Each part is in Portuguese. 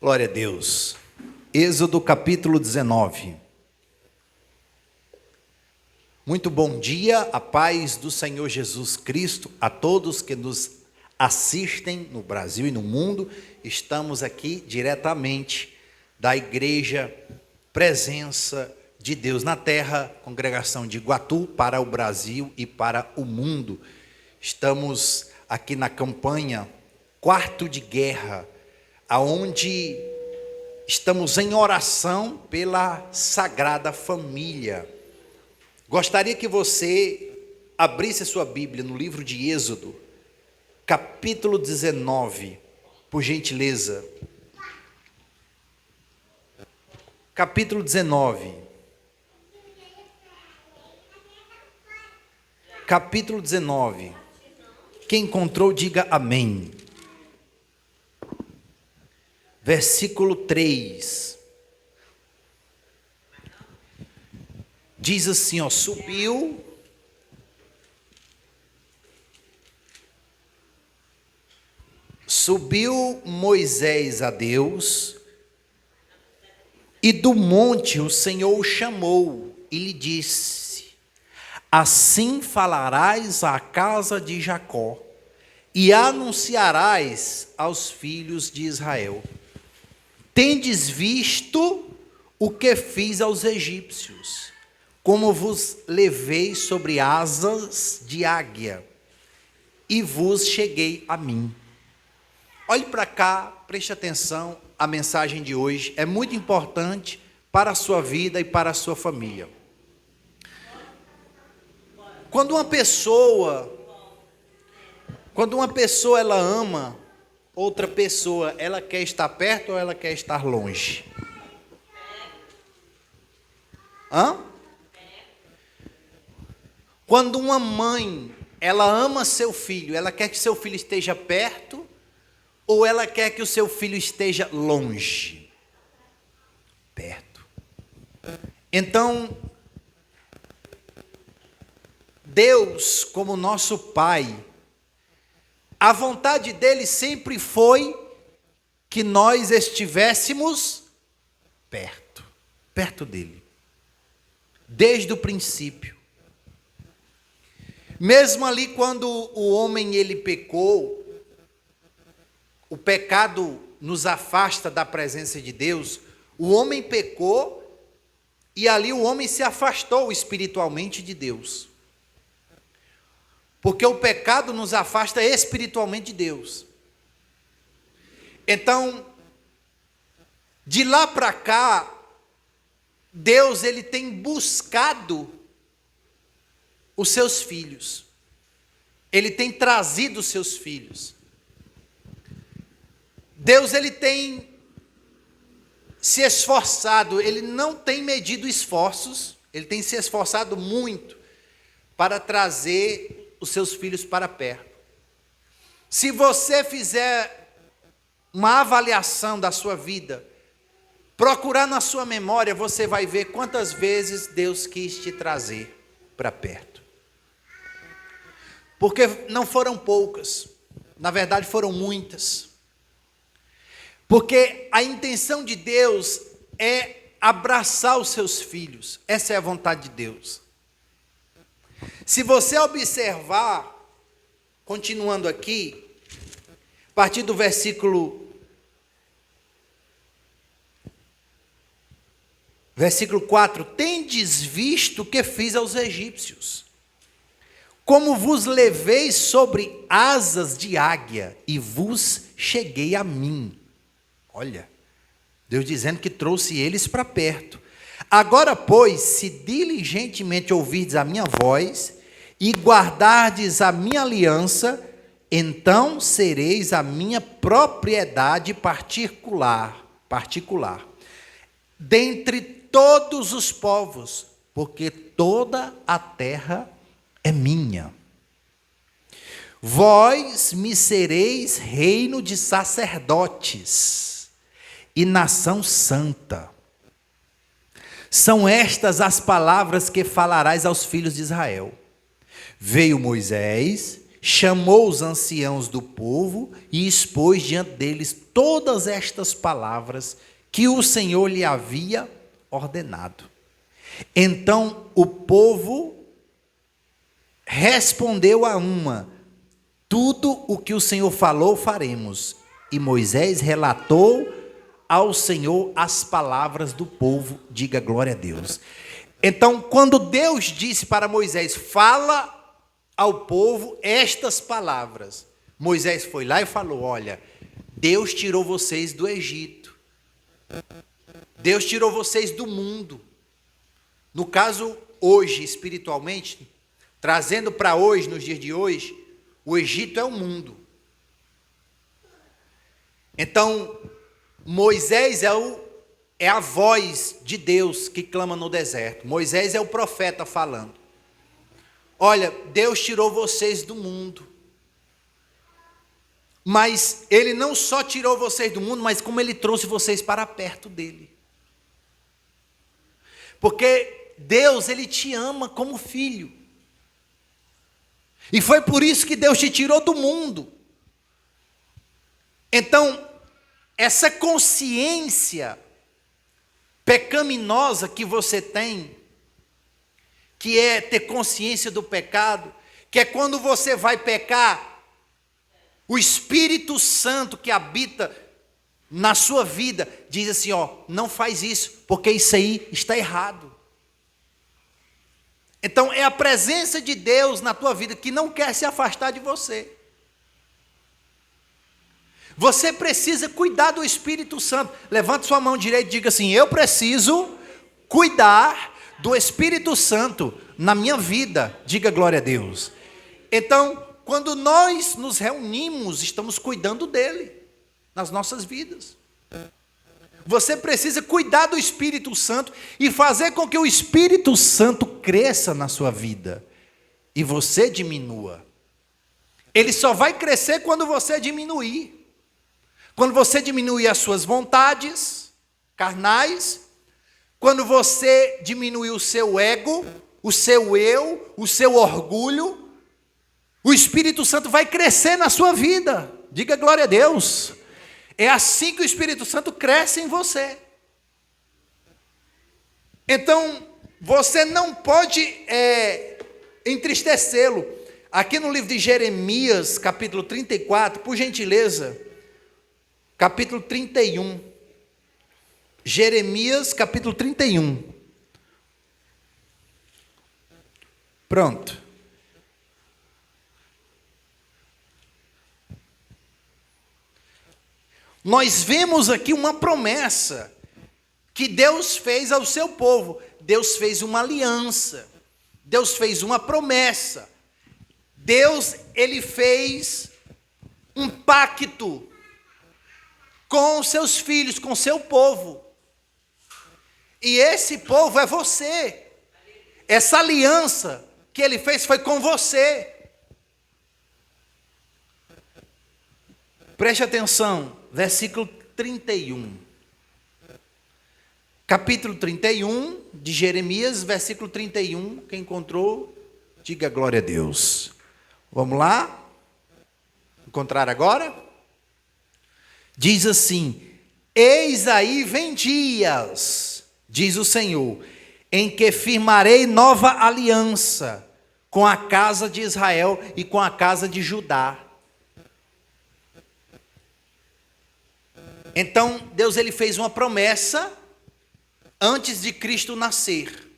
Glória a Deus. Êxodo capítulo 19. Muito bom dia, a paz do Senhor Jesus Cristo a todos que nos assistem no Brasil e no mundo. Estamos aqui diretamente da Igreja Presença de Deus na Terra, congregação de Iguatu, para o Brasil e para o mundo. Estamos aqui na campanha Quarto de Guerra, aonde estamos em oração pela Sagrada Família. Gostaria que você abrisse a sua Bíblia no livro de Êxodo, capítulo 19, por gentileza. Capítulo 19. Capítulo 19. Quem encontrou, diga amém. Versículo 3. Diz assim, Subiu Moisés a Deus, e do monte o Senhor o chamou e lhe disse: assim falarás à casa de Jacó, e anunciarás aos filhos de Israel: tendes visto o que fiz aos egípcios, como vos levei sobre asas de águia, e vos cheguei a mim. Olhe para cá, preste atenção, a mensagem de hoje é muito importante para a sua vida e para a sua família. Quando uma pessoa ela ama outra pessoa, ela quer estar perto ou ela quer estar longe? Quando uma mãe, ela ama seu filho, ela quer que seu filho esteja perto ou ela quer que o seu filho esteja longe? Perto. Então, Deus, como nosso Pai, a vontade dele sempre foi que nós estivéssemos perto dele, desde o princípio. Mesmo ali quando o homem ele pecou, o pecado nos afasta da presença de Deus, o homem pecou e ali o homem se afastou espiritualmente de Deus. Porque o pecado nos afasta espiritualmente de Deus. Então, de lá para cá, Deus ele tem buscado os seus filhos. Ele tem trazido os seus filhos. Deus ele tem se esforçado, ele não tem medido esforços, ele tem se esforçado muito para trazer os seus filhos para perto. Se você fizer uma avaliação da sua vida, procurar na sua memória, você vai ver quantas vezes Deus quis te trazer para perto. Porque não foram poucas, na verdade foram muitas. Porque a intenção de Deus é abraçar os seus filhos, essa é a vontade de Deus. Se você observar, continuando aqui, a partir do versículo 4, tendes visto o que fiz aos egípcios, como vos levei sobre asas de águia, e vos cheguei a mim. Olha, Deus dizendo que trouxe eles para perto. Agora, pois, se diligentemente ouvirdes a minha voz e guardardes a minha aliança, então sereis a minha propriedade particular, dentre todos os povos, porque toda a terra é minha. Vós me sereis reino de sacerdotes e nação santa. São estas as palavras que falarás aos filhos de Israel. Veio Moisés chamou os anciãos do povo e expôs diante deles todas estas palavras que o Senhor lhe havia ordenado. Então o povo respondeu a uma: tudo o que o Senhor falou, faremos. E Moisés relatou ao Senhor as palavras do povo. Diga glória a Deus. Então, quando Deus disse para Moisés: fala ao povo estas palavras, Moisés foi lá e falou: olha, Deus tirou vocês do Egito. Deus tirou vocês do mundo. No caso, hoje, espiritualmente, trazendo para hoje, nos dias de hoje, o Egito é o mundo. Então, Moisés é a voz de Deus que clama no deserto. Moisés é o profeta falando. Olha, Deus tirou vocês do mundo. Mas Ele não só tirou vocês do mundo, mas como Ele trouxe vocês para perto dEle. Porque Deus, Ele te ama como filho. E foi por isso que Deus te tirou do mundo. Então, essa consciência pecaminosa que você tem, que é ter consciência do pecado, que é quando você vai pecar, o Espírito Santo que habita na sua vida diz assim: ó, não faz isso, porque isso aí está errado. Então é a presença de Deus na tua vida que não quer se afastar de você. Você precisa cuidar do Espírito Santo. Levante sua mão direita e diga assim: eu preciso cuidar do Espírito Santo na minha vida. Diga glória a Deus. Então, quando nós nos reunimos, estamos cuidando dele nas nossas vidas. Você precisa cuidar do Espírito Santo e fazer com que o Espírito Santo cresça na sua vida e você diminua. Ele só vai crescer quando você diminuir. Quando você diminuir as suas vontades carnais, quando você diminuir o seu ego, o seu eu, o seu orgulho, o Espírito Santo vai crescer na sua vida. Diga glória a Deus. É assim que o Espírito Santo cresce em você. Então, você não pode entristecê-lo. Aqui no livro de Jeremias, capítulo 34, por gentileza, capítulo 31. Jeremias, capítulo 31. Pronto. Nós vemos aqui uma promessa que Deus fez ao seu povo. Deus fez uma aliança. Deus fez uma promessa. Deus, Ele fez um pacto com os seus filhos, com o seu povo. E esse povo é você. Essa aliança que Ele fez foi com você. Preste atenção, versículo 31. Capítulo 31 de Jeremias, versículo 31. Quem encontrou, diga glória a Deus. Vamos lá? Encontrar agora? Diz assim: eis aí vem dias, diz o Senhor, em que firmarei nova aliança com a casa de Israel e com a casa de Judá. Então, Deus, ele fez uma promessa antes de Cristo nascer,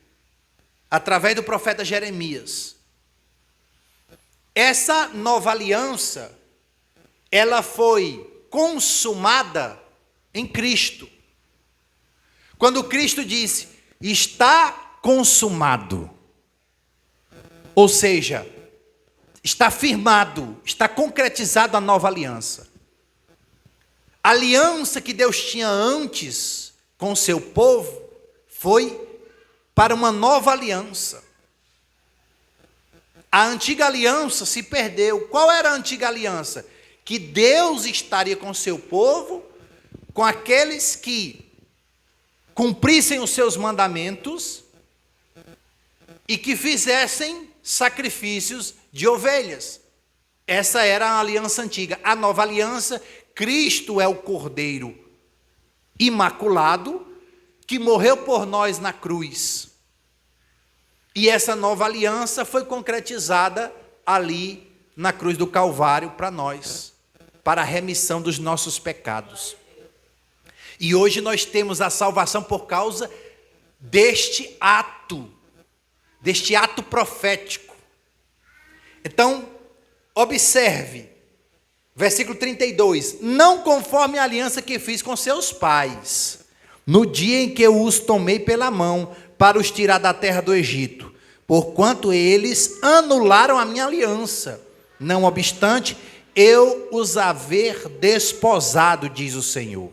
através do profeta Jeremias. Essa nova aliança, ela foi consumada em Cristo. Quando Cristo disse: está consumado. Ou seja, está firmado, está concretizada a nova aliança. A aliança que Deus tinha antes com o seu povo foi para uma nova aliança. A antiga aliança se perdeu. Qual era a antiga aliança? Que Deus estaria com o seu povo, com aqueles que cumprissem os seus mandamentos e que fizessem sacrifícios de ovelhas. Essa era a aliança antiga. A nova aliança, Cristo é o Cordeiro imaculado que morreu por nós na cruz. E essa nova aliança foi concretizada ali na cruz do Calvário para nós, para a remissão dos nossos pecados. E hoje nós temos a salvação por causa deste ato profético. Então, observe, versículo 32, não conforme a aliança que fiz com seus pais, no dia em que eu os tomei pela mão, para os tirar da terra do Egito, porquanto eles anularam a minha aliança, não obstante, eu os haver desposado, diz o Senhor.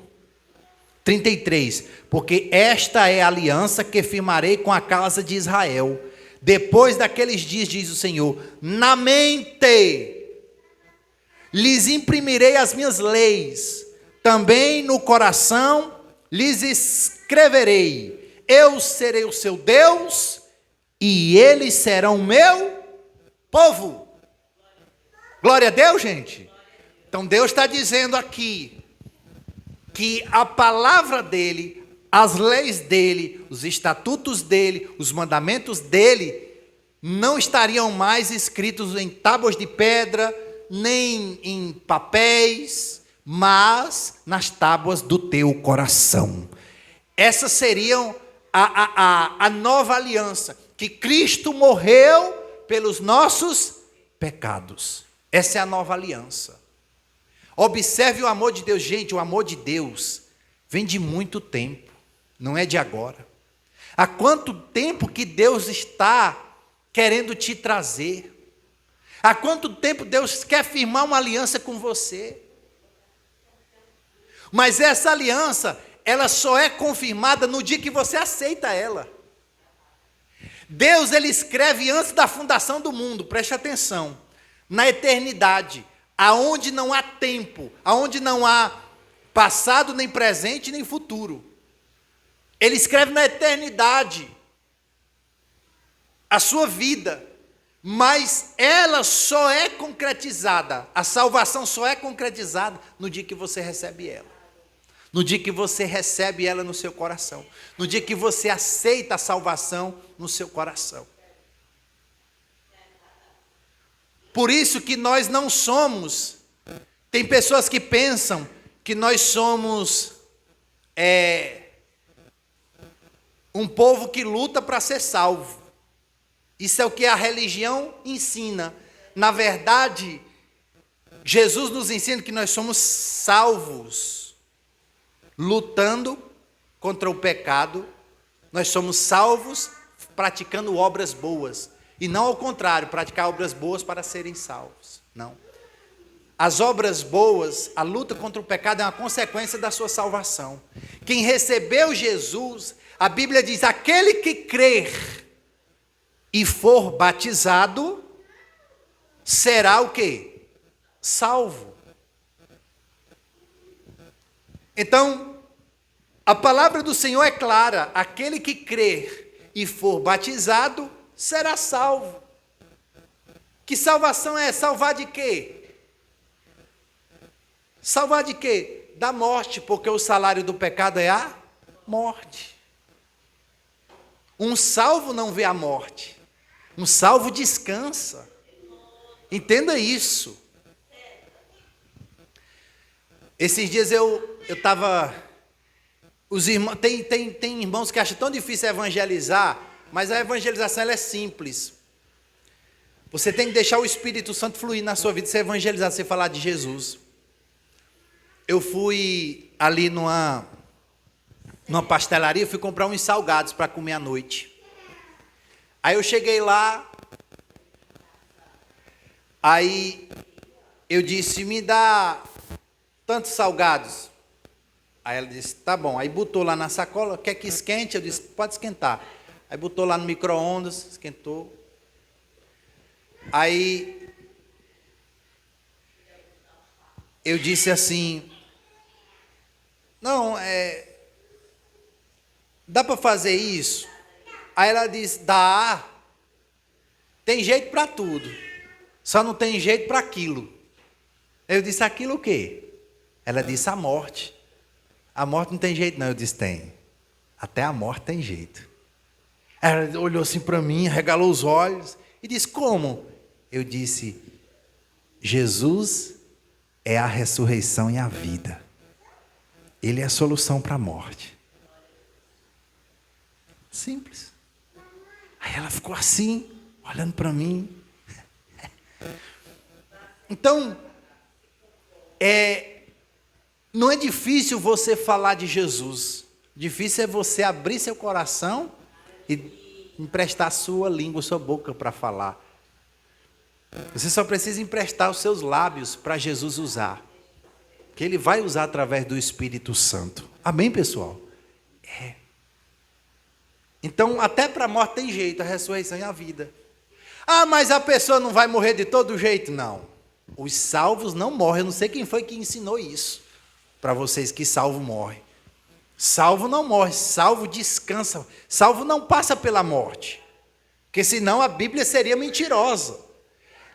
33, porque esta é a aliança que firmarei com a casa de Israel, depois daqueles dias, diz o Senhor, na mente lhes imprimirei as minhas leis, também no coração lhes escreverei, eu serei o seu Deus, e eles serão o meu povo. Glória a Deus, gente. Então Deus está dizendo aqui, que a palavra dele, as leis dele, os estatutos dele, os mandamentos dele, não estariam mais escritos em tábuas de pedra, nem em papéis, mas nas tábuas do teu coração. Essas seriam a nova aliança, que Cristo morreu pelos nossos pecados. Essa é a nova aliança. Observe o amor de Deus. Gente, o amor de Deus vem de muito tempo, não é de agora. Há quanto tempo que Deus está querendo te trazer? Há quanto tempo Deus quer firmar uma aliança com você? Mas essa aliança, ela só é confirmada no dia que você aceita ela. Deus, ele escreve antes da fundação do mundo, preste atenção, na eternidade, aonde não há tempo, aonde não há passado, nem presente, nem futuro. Ele escreve na eternidade a sua vida, mas ela só é concretizada, a salvação só é concretizada no dia que você recebe ela. No dia que você recebe ela no seu coração. No dia que você aceita a salvação no seu coração. Por isso que nós não somos, tem pessoas que pensam que nós somos um povo que luta para ser salvo. Isso é o que a religião ensina. Na verdade, Jesus nos ensina que nós somos salvos, lutando contra o pecado. Nós somos salvos praticando obras boas. E não ao contrário, praticar obras boas para serem salvos. Não. As obras boas, a luta contra o pecado é uma consequência da sua salvação. Quem recebeu Jesus, a Bíblia diz, aquele que crer e for batizado, será o quê? Salvo. Então, a palavra do Senhor é clara, aquele que crer e for batizado, será salvo. Que salvação é? Salvar de quê? Salvar de quê? Da morte, porque o salário do pecado é a morte. Um salvo não vê a morte. Um salvo descansa. Entenda isso. Esses dias eu estava... Os irmãos, tem irmãos que acham tão difícil evangelizar, mas a evangelização ela é simples. Você tem que deixar o Espírito Santo fluir na sua vida, você evangelizar, você falar de Jesus. Eu fui ali numa pastelaria, fui comprar uns salgados para comer à noite. Aí eu cheguei lá, aí eu disse, me dá tantos salgados. Aí ela disse, tá bom. Aí botou lá na sacola, quer que esquente? Eu disse, pode esquentar. Aí botou lá no micro-ondas, esquentou. Aí eu disse assim, não, dá para fazer isso? Aí ela disse, dá, tem jeito para tudo. Só não tem jeito para aquilo. Eu disse, aquilo o quê? Ela disse, a morte. A morte não tem jeito não. Eu disse, tem. Até a morte tem jeito. Ela olhou assim para mim, regalou os olhos e disse, como? Eu disse, Jesus é a ressurreição e a vida. Ele é a solução para a morte. Simples. Aí ela ficou assim, olhando para mim. Então, não é difícil você falar de Jesus. Difícil é você abrir seu coração e emprestar sua língua, sua boca para falar. Você só precisa emprestar os seus lábios para Jesus usar. Que Ele vai usar através do Espírito Santo. Amém, pessoal? Então, até para a morte tem jeito, a ressurreição e a vida. Ah, mas a pessoa não vai morrer de todo jeito? Não. Os salvos não morrem. Eu não sei quem foi que ensinou isso para vocês, que salvo morre. Salvo não morre, salvo descansa. Salvo não passa pela morte. Porque senão a Bíblia seria mentirosa.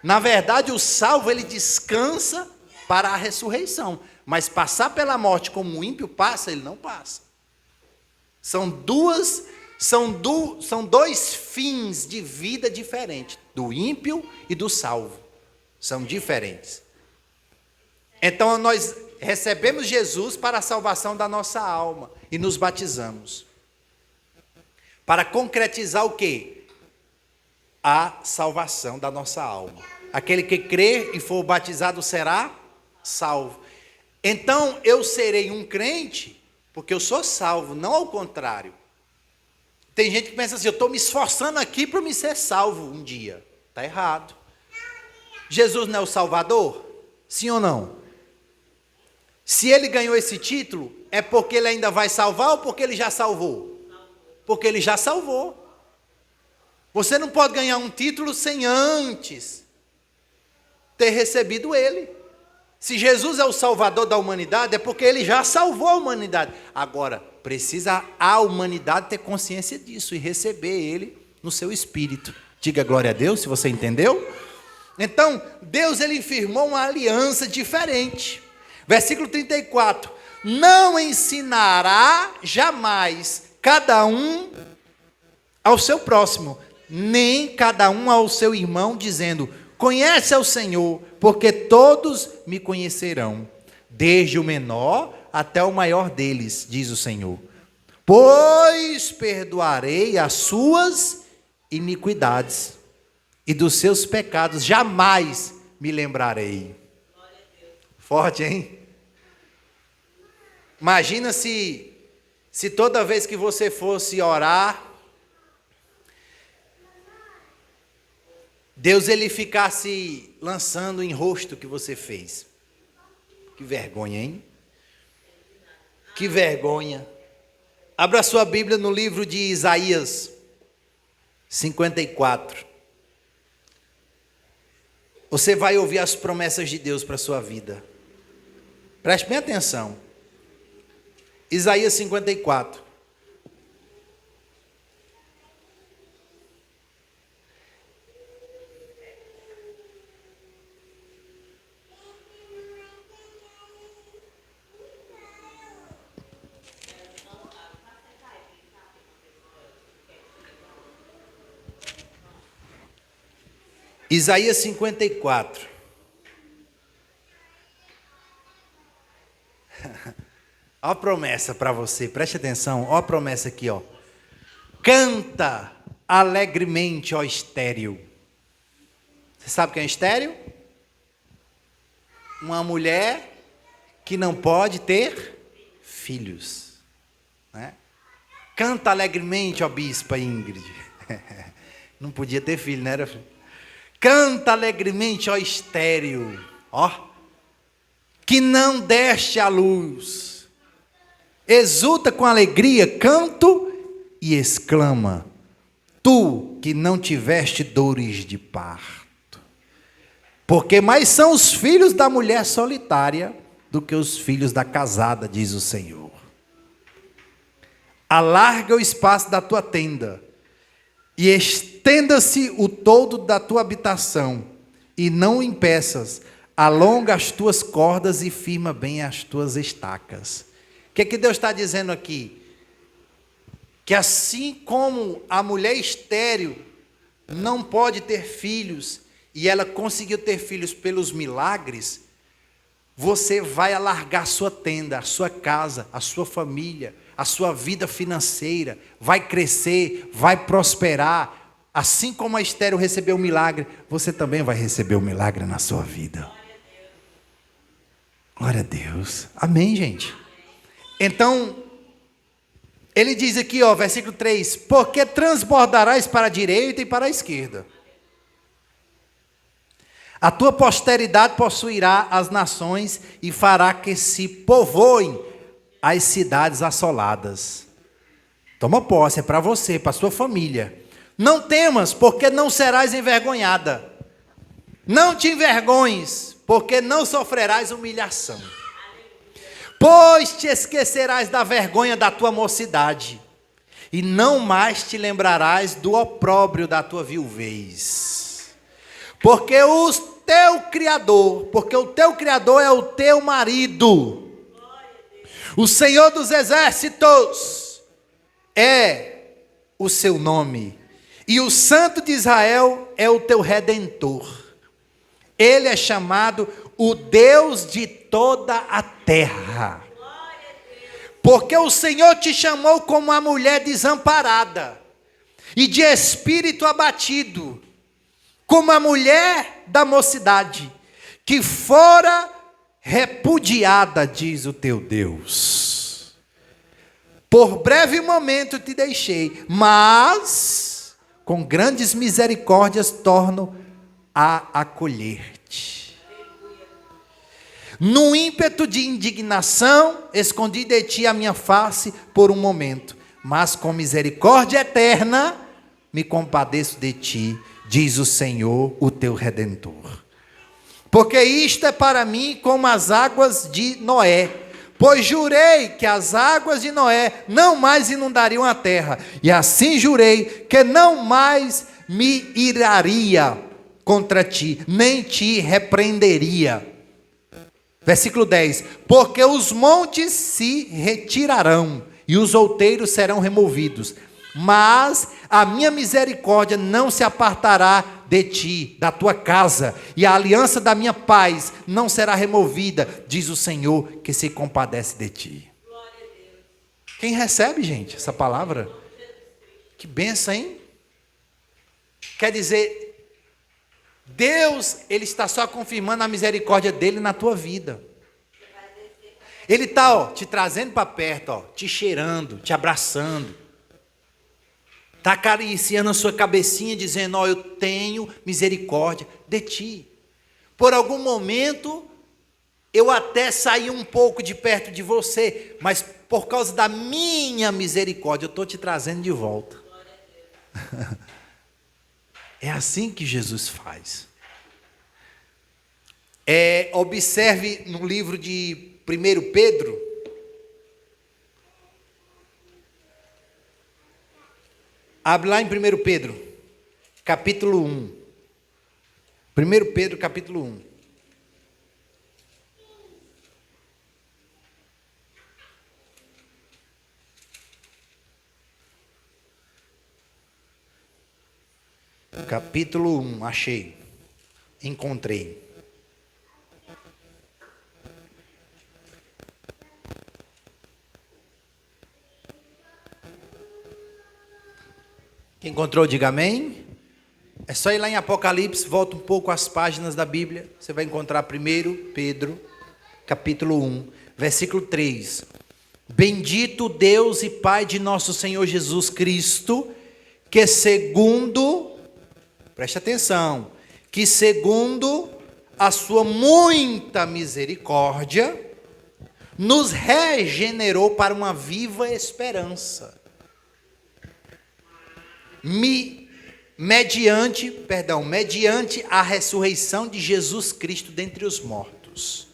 Na verdade, o salvo, ele descansa para a ressurreição. Mas passar pela morte como o ímpio passa, ele não passa. São dois fins de vida diferentes, do ímpio e do salvo. São diferentes. Então, nós recebemos Jesus para a salvação da nossa alma e nos batizamos. Para concretizar o quê? A salvação da nossa alma. Aquele que crer e for batizado será salvo. Então, eu serei um crente porque eu sou salvo, não ao contrário. Tem gente que pensa assim, eu estou me esforçando aqui para me ser salvo um dia. Está errado. Jesus não é o Salvador? Sim ou não? Se ele ganhou esse título, é porque ele ainda vai salvar ou porque ele já salvou? Porque ele já salvou. Você não pode ganhar um título sem antes ter recebido ele. Se Jesus é o Salvador da humanidade, é porque ele já salvou a humanidade. Agora, precisa a humanidade ter consciência disso e receber ele no seu espírito. Diga glória a Deus, se você entendeu. Então, Deus, ele firmou uma aliança diferente. Versículo 34. Não ensinará jamais cada um ao seu próximo, nem cada um ao seu irmão, dizendo, conhece ao Senhor, porque todos me conhecerão, desde o menor até o maior deles, diz o Senhor. Pois perdoarei as suas iniquidades, e dos seus pecados jamais me lembrarei. Forte, hein? Imagina se toda vez que você fosse orar, Deus ele ficasse lançando em rosto o que você fez. Que vergonha, hein? Que vergonha. Abra sua Bíblia no livro de Isaías 54. Você vai ouvir as promessas de Deus para a sua vida. Preste bem atenção. Isaías 54. Isaías 54. Olha a promessa para você, preste atenção, olha a promessa aqui, ó. Canta alegremente, ó estéril. Você sabe quem é estéril? Uma mulher que não pode ter filhos, né? Canta alegremente, ó bispa Ingrid. Não podia ter filho, né? Era filho. Canta alegremente, ó estéril, ó, que não deste a luz. Exulta com alegria, canto e exclama, tu que não tiveste dores de parto. Porque mais são os filhos da mulher solitária do que os filhos da casada, diz o Senhor. Alarga o espaço da tua tenda, e estenda-se o todo da tua habitação, e não o impeças. Alonga as tuas cordas e firma bem as tuas estacas. O que é que Deus está dizendo aqui? Que assim como a mulher estéril não pode ter filhos, e ela conseguiu ter filhos pelos milagres, você vai alargar a sua tenda, a sua casa, a sua família, a sua vida financeira, vai crescer, vai prosperar. Assim como a estéril recebeu o milagre, você também vai receber o milagre na sua vida. Glória a Deus. Amém, gente? Então, ele diz aqui, versículo 3, porque transbordarás para a direita e para a esquerda. A tua posteridade possuirá as nações e fará que se povoem as cidades assoladas. Toma posse, é para você, para a sua família. Não temas, porque não serás envergonhada. Não te envergonhes, porque não sofrerás humilhação. Pois te esquecerás da vergonha da tua mocidade, e não mais te lembrarás do opróbrio da tua viuvez. Porque o teu Criador é o teu marido. O Senhor dos Exércitos é o seu nome. E o Santo de Israel é o teu Redentor. Ele é chamado o Deus de toda a terra. Porque o Senhor te chamou como uma mulher desamparada e de espírito abatido, como a mulher da mocidade, que fora repudiada, diz o teu Deus. Por breve momento te deixei, mas com grandes misericórdias torno a acolher-te. No ímpeto de indignação, escondi de ti a minha face por um momento, mas com misericórdia eterna me compadeço de ti, diz o Senhor, o teu Redentor. Porque isto é para mim como as águas de Noé, pois jurei que as águas de Noé não mais inundariam a terra, e assim jurei que não mais me iraria contra ti, nem te repreenderia. Versículo 10, porque os montes se retirarão, e os outeiros serão removidos, mas a minha misericórdia não se apartará de ti, da tua casa, e a aliança da minha paz não será removida, diz o Senhor, que se compadece de ti. Quem recebe, gente, essa palavra? Que bênção, hein? Quer dizer, Deus, Ele está só confirmando a misericórdia dEle na tua vida. Ele está te trazendo para perto, te cheirando, te abraçando. Está acariciando a sua cabecinha, dizendo, eu tenho misericórdia de ti. Por algum momento, eu até saí um pouco de perto de você, mas por causa da minha misericórdia, eu estou te trazendo de volta. É assim que Jesus faz. Observe no livro de 1 Pedro, abre lá em 1 Pedro, capítulo 1. 1 Pedro, capítulo 1. Capítulo 1, achei. Encontrei. Quem encontrou, diga amém. É só ir lá em Apocalipse, volta um pouco às páginas da Bíblia. Você vai encontrar 1 Pedro, capítulo 1, versículo 3. Bendito Deus e Pai de nosso Senhor Jesus Cristo, que segundo, preste atenção, que segundo a sua muita misericórdia, nos regenerou para uma viva esperança. Mediante a ressurreição de Jesus Cristo dentre os mortos,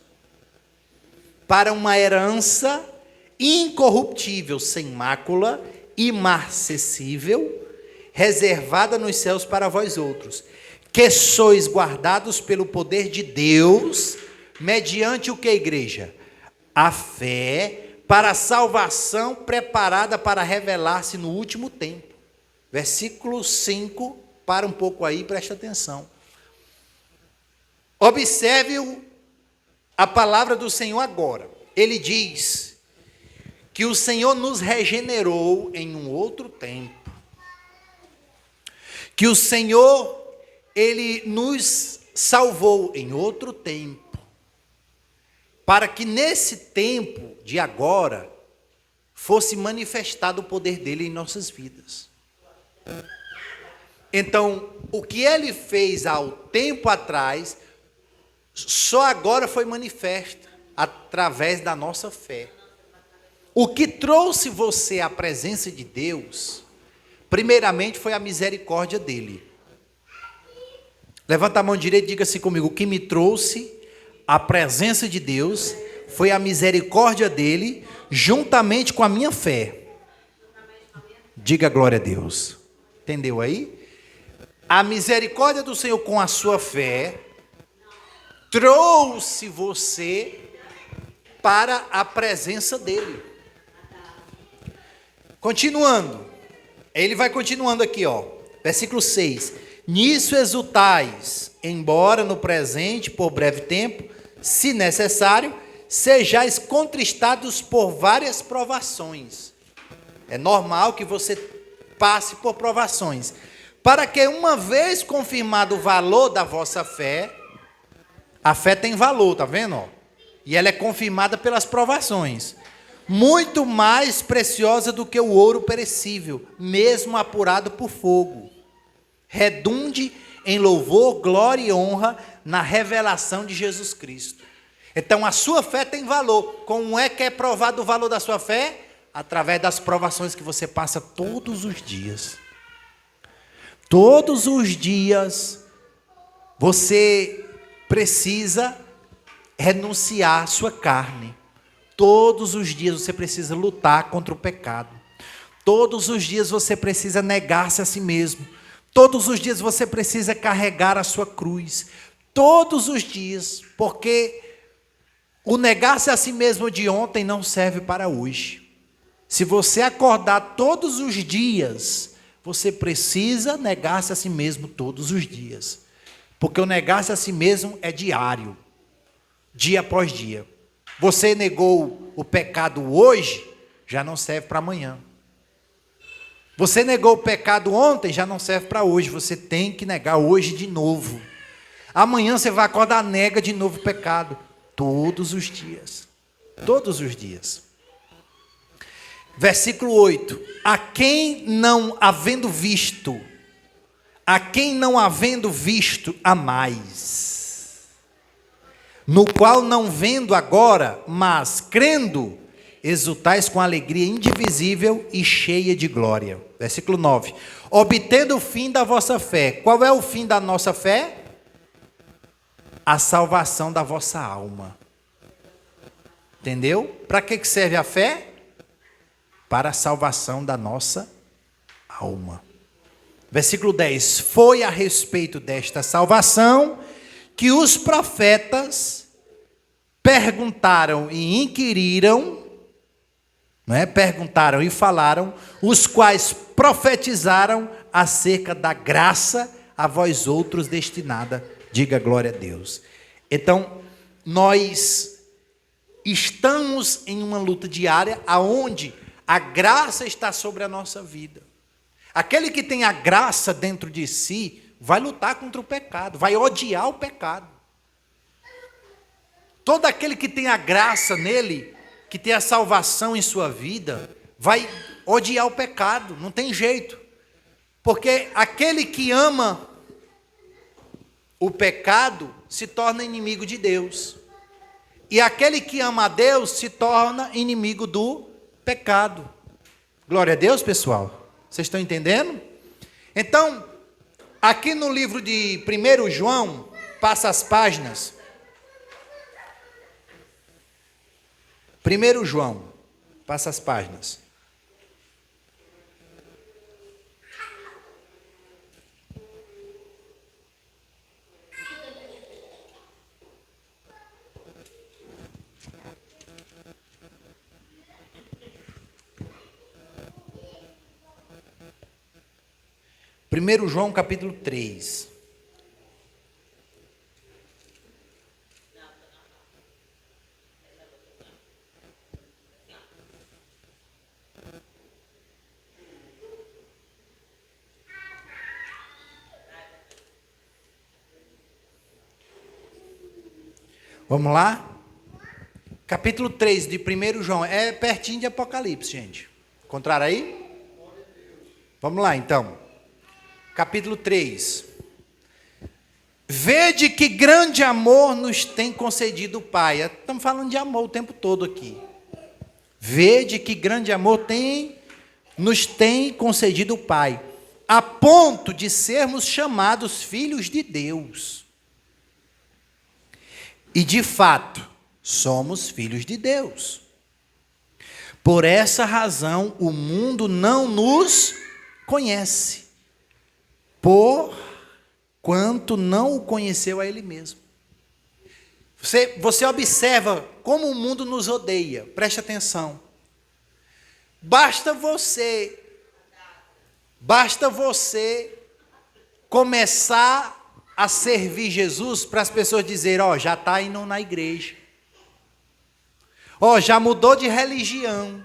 para uma herança incorruptível, sem mácula, imarcessível, reservada nos céus para vós outros, que sois guardados pelo poder de Deus, mediante o que, igreja? A fé para a salvação preparada para revelar-se no último tempo. Versículo 5, para um pouco aí, presta atenção. Observe a palavra do Senhor agora. Ele diz que o Senhor nos regenerou em um outro tempo. Que o Senhor, Ele nos salvou em outro tempo. Para que nesse tempo de agora, fosse manifestado o poder dele em nossas vidas. Então, o que ele fez há um tempo atrás, só agora foi manifesto, através da nossa fé. O que trouxe você à presença de Deus, primeiramente foi a misericórdia dele. Levanta a mão direita e diga assim comigo: o que me trouxe à presença de Deus foi a misericórdia dele, juntamente com a minha fé. Diga glória a Deus. Entendeu aí? A misericórdia do Senhor com a sua fé trouxe você para a presença dele. Continuando. Ele vai continuando aqui, ó. Versículo 6. Nisso exultais, embora no presente, por breve tempo, se necessário, sejais contristados por várias provações. É normal que você passe por provações, para que uma vez confirmado o valor da vossa fé, a fé tem valor, tá vendo? Ó? E ela é confirmada pelas provações, muito mais preciosa do que o ouro perecível, mesmo apurado por fogo, redunde em louvor, glória e honra na revelação de Jesus Cristo. Então a sua fé tem valor. Como é que é provado o valor da sua fé? Através das provações que você passa todos os dias. Todos os dias você precisa renunciar à sua carne. Todos os dias você precisa lutar contra o pecado. Todos os dias você precisa negar-se a si mesmo. Todos os dias você precisa carregar a sua cruz. Todos os dias, porque o negar-se a si mesmo de ontem não serve para hoje. Se você acordar todos os dias, você precisa negar-se a si mesmo todos os dias. Porque o negar-se a si mesmo é diário, dia após dia. Você negou o pecado hoje, já não serve para amanhã. Você negou o pecado ontem, já não serve para hoje. Você tem que negar hoje de novo. Amanhã você vai acordar, nega de novo o pecado. Todos os dias. Todos os dias. Versículo 8. A quem não havendo visto, a mais. No qual não vendo agora, mas crendo, exultais com alegria indivisível e cheia de glória. Versículo 9. Obtendo o fim da vossa fé. Qual é o fim da nossa fé? A salvação da vossa alma. Entendeu? Para que serve a fé? Para a salvação da nossa alma. Versículo 10. Foi a respeito desta salvação que os profetas perguntaram e inquiriram, não é? Perguntaram e falaram, os quais profetizaram acerca da graça a vós outros destinada. Diga glória a Deus. Então, nós estamos em uma luta diária aonde a graça está sobre a nossa vida. Aquele que tem a graça dentro de si vai lutar contra o pecado, vai odiar o pecado. Todo aquele que tem a graça nele, que tem a salvação em sua vida, vai odiar o pecado, não tem jeito. Porque aquele que ama o pecado se torna inimigo de Deus. E aquele que ama a Deus se torna inimigo do pecado. Glória a Deus, pessoal. Vocês estão entendendo? Então, aqui no livro de 1 João, passa as páginas. 1 João, passa as páginas. 1 João capítulo 3. Vamos lá? Capítulo 3 de 1 João. É pertinho de Apocalipse, gente. Encontraram aí? Vamos lá, então. Capítulo 3. Vede que grande amor nos tem concedido o Pai. Estamos falando de amor o tempo todo aqui. Vede que grande amor nos tem concedido o Pai, a ponto de sermos chamados filhos de Deus. E de fato, somos filhos de Deus. Por essa razão, o mundo não nos conhece, por quanto não o conheceu a Ele mesmo. Você observa como o mundo nos odeia. Preste atenção. Basta você começar a servir Jesus para as pessoas dizerem, ó, já está indo na igreja. Ó, já mudou de religião.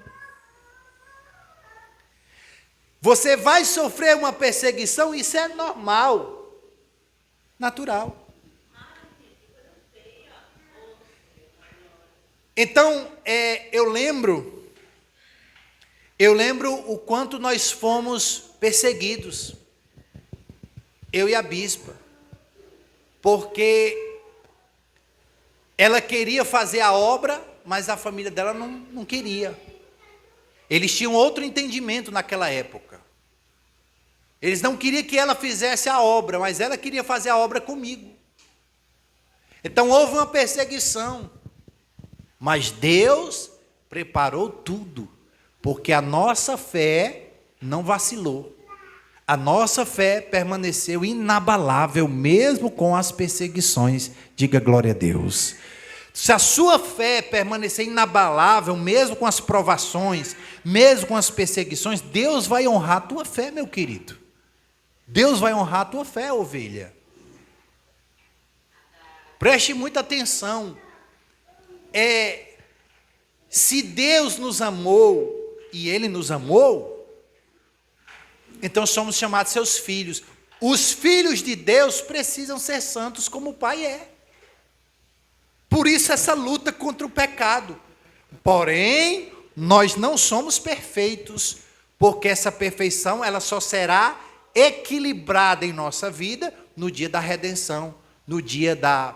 Você vai sofrer uma perseguição, isso é normal. Natural. Então, eu lembro o quanto nós fomos perseguidos. Eu e a bispa. Porque ela queria fazer a obra, mas a família dela não queria. Eles tinham outro entendimento naquela época. Eles não queriam que ela fizesse a obra, mas ela queria fazer a obra comigo. Então houve uma perseguição. Mas Deus preparou tudo, porque a nossa fé não vacilou. A nossa fé permaneceu inabalável, mesmo com as perseguições. Diga glória a Deus. Se a sua fé permanecer inabalável, mesmo com as provações, mesmo com as perseguições, Deus vai honrar a tua fé, meu querido. Deus vai honrar a tua fé, ovelha. Preste muita atenção. Se Deus nos amou, e Ele nos amou, então somos chamados seus filhos. Os filhos de Deus precisam ser santos como o Pai é. Por isso essa luta contra o pecado. Porém, nós não somos perfeitos, porque essa perfeição ela só será equilibrada em nossa vida no dia da redenção, no dia da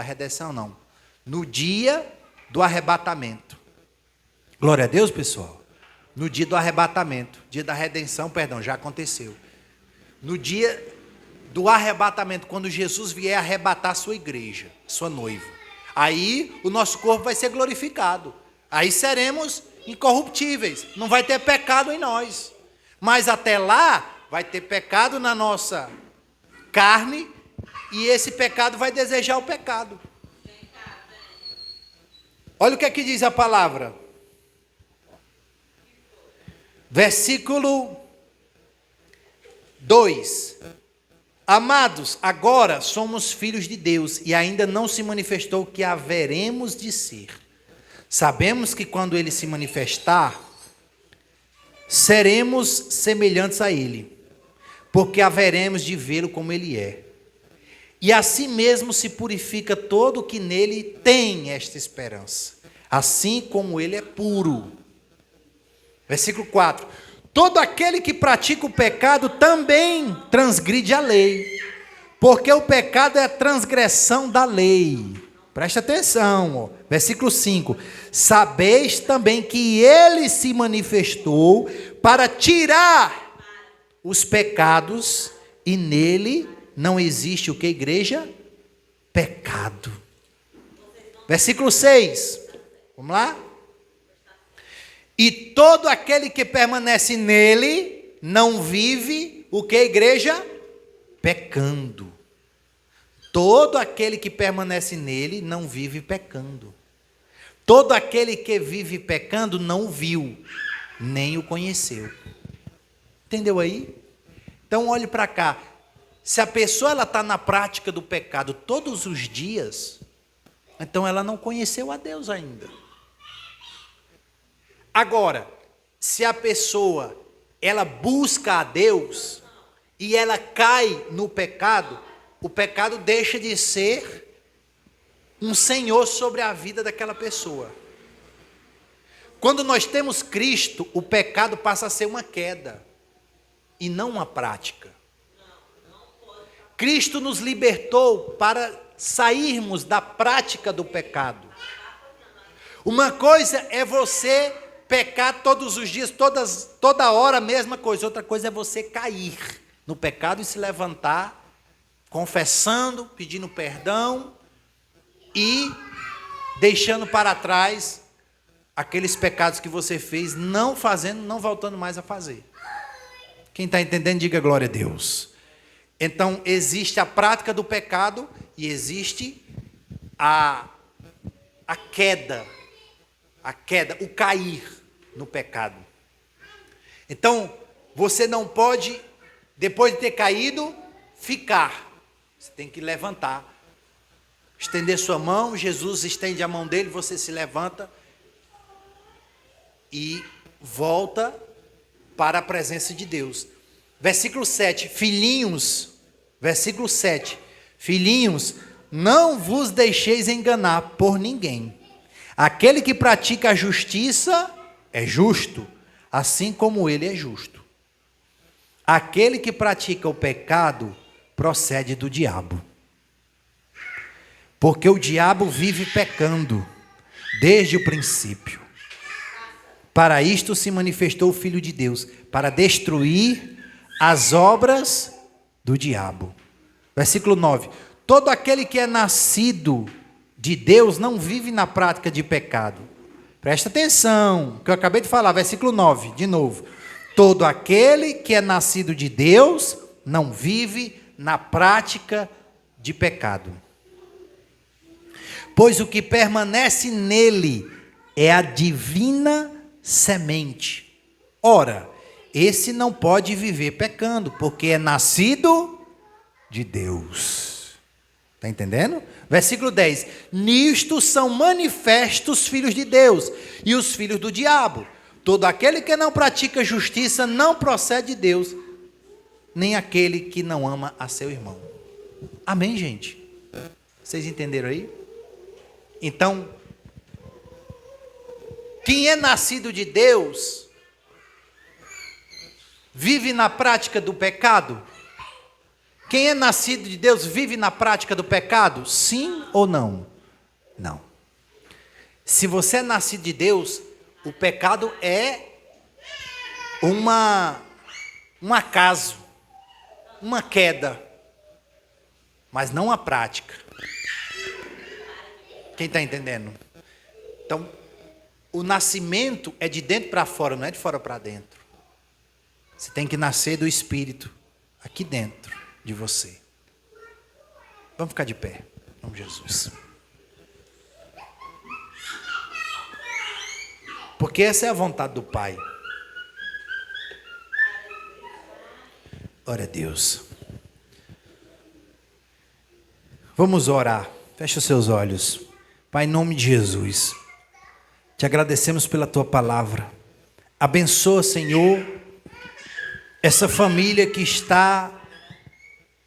redenção não, no dia do arrebatamento. Glória a Deus, pessoal. No dia do arrebatamento, dia da redenção, já aconteceu. No dia do arrebatamento, quando Jesus vier arrebatar a sua igreja, sua noiva, aí o nosso corpo vai ser glorificado. Aí seremos incorruptíveis, não vai ter pecado em nós. Mas até lá, vai ter pecado na nossa carne, e esse pecado vai desejar o pecado. Olha o que é que diz a palavra. Versículo 2. Amados, agora somos filhos de Deus e ainda não se manifestou o que haveremos de ser. Sabemos que quando Ele se manifestar, seremos semelhantes a Ele, porque haveremos de vê-lo como Ele é. E assim mesmo se purifica todo o que nele tem esta esperança, assim como Ele é puro. Versículo 4. Todo aquele que pratica o pecado também transgride a lei, porque o pecado é a transgressão da lei. Presta atenção. Versículo 5. Sabeis também que Ele se manifestou para tirar os pecados, e nele não existe o que, igreja? Pecado. Versículo 6. Vamos lá? E todo aquele que permanece nele não vive o que, igreja? Pecando. Todo aquele que permanece nele não vive pecando. Todo aquele que vive pecando não viu, nem o conheceu. Entendeu aí? Então olhe para cá. Se a pessoa está na prática do pecado todos os dias, então ela não conheceu a Deus ainda. Agora, se a pessoa ela busca a Deus e ela cai no pecado, o pecado deixa de ser um senhor sobre a vida daquela pessoa. Quando nós temos Cristo, o pecado passa a ser uma queda e não uma prática. Cristo nos libertou para sairmos da prática do pecado. Uma coisa é você pecar todos os dias, toda hora a mesma coisa. Outra coisa é você cair no pecado e se levantar, confessando, pedindo perdão e deixando para trás aqueles pecados que você fez, não fazendo, não voltando mais a fazer. Quem está entendendo, diga glória a Deus. Então, existe a prática do pecado e existe a queda, o cair no pecado. Então, você não pode, depois de ter caído, ficar. Você tem que levantar, estender sua mão, Jesus estende a mão dele, você se levanta e volta para a presença de Deus. Versículo 7, filhinhos, versículo 7, filhinhos, não vos deixeis enganar por ninguém. Aquele que pratica a justiça é justo, assim como ele é justo. Aquele que pratica o pecado procede do diabo. Porque o diabo vive pecando desde o princípio. Para isto se manifestou o Filho de Deus, para destruir as obras do diabo. Versículo 9. Todo aquele que é nascido de Deus não vive na prática de pecado. Presta atenção, que eu acabei de falar, versículo 9, de novo. Todo aquele que é nascido de Deus não vive na prática de pecado. Pois o que permanece nele é a divina semente. Ora, esse não pode viver pecando, porque é nascido de Deus. Está entendendo? Versículo 10. Nisto são manifestos os filhos de Deus e os filhos do diabo. Todo aquele que não pratica justiça não procede de Deus, nem aquele que não ama a seu irmão. Amém, gente? Vocês entenderam aí? Então, quem é nascido de Deus vive na prática do pecado? Quem é nascido de Deus vive na prática do pecado? Sim ou não? Não. Se você é nascido de Deus, o pecado é um acaso, uma queda, mas não a prática. Quem está entendendo? Então, o nascimento é de dentro para fora, não é de fora para dentro. Você tem que nascer do Espírito, aqui dentro de você. Vamos ficar de pé, em nome de Jesus. Porque essa é a vontade do Pai. Glória a Deus. Vamos orar. Feche os seus olhos. Pai, em nome de Jesus, te agradecemos pela tua palavra. Abençoa, Senhor, essa família que está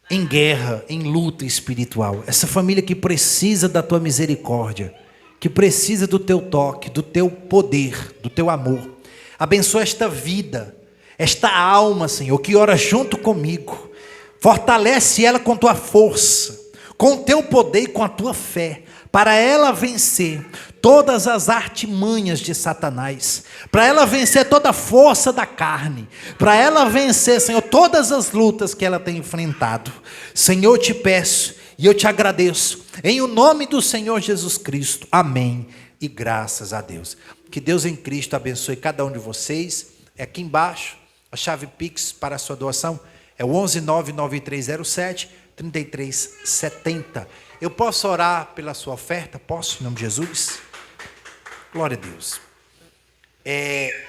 em guerra, em luta espiritual. Essa família que precisa da tua misericórdia, que precisa do teu toque, do teu poder, do teu amor. Abençoa esta vida, esta alma, Senhor, que ora junto comigo. Fortalece ela com tua força, com o teu poder e com a tua fé, para ela vencer todas as artimanhas de Satanás, para ela vencer toda a força da carne, para ela vencer, Senhor, todas as lutas que ela tem enfrentado. Senhor, eu te peço e eu te agradeço, em o nome do Senhor Jesus Cristo. Amém e graças a Deus. Que Deus em Cristo abençoe cada um de vocês. É aqui embaixo a chave Pix para a sua doação, é o 1199307-3370. Eu posso orar pela sua oferta? Posso, em nome de Jesus? Glória a Deus.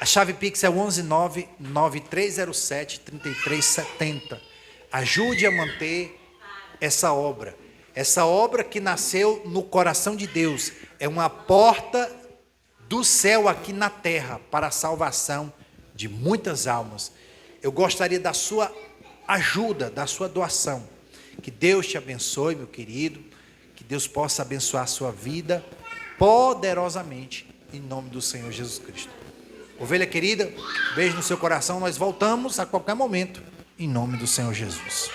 A chave Pix é 11993073370. Ajude a manter essa obra. Essa obra que nasceu no coração de Deus. É uma porta do céu aqui na terra para a salvação de muitas almas. Eu gostaria da sua ajuda, da sua doação. Que Deus te abençoe, meu querido. Que Deus possa abençoar a sua vida poderosamente, em nome do Senhor Jesus Cristo. Ovelha querida, beijo no seu coração. Nós voltamos a qualquer momento, em nome do Senhor Jesus.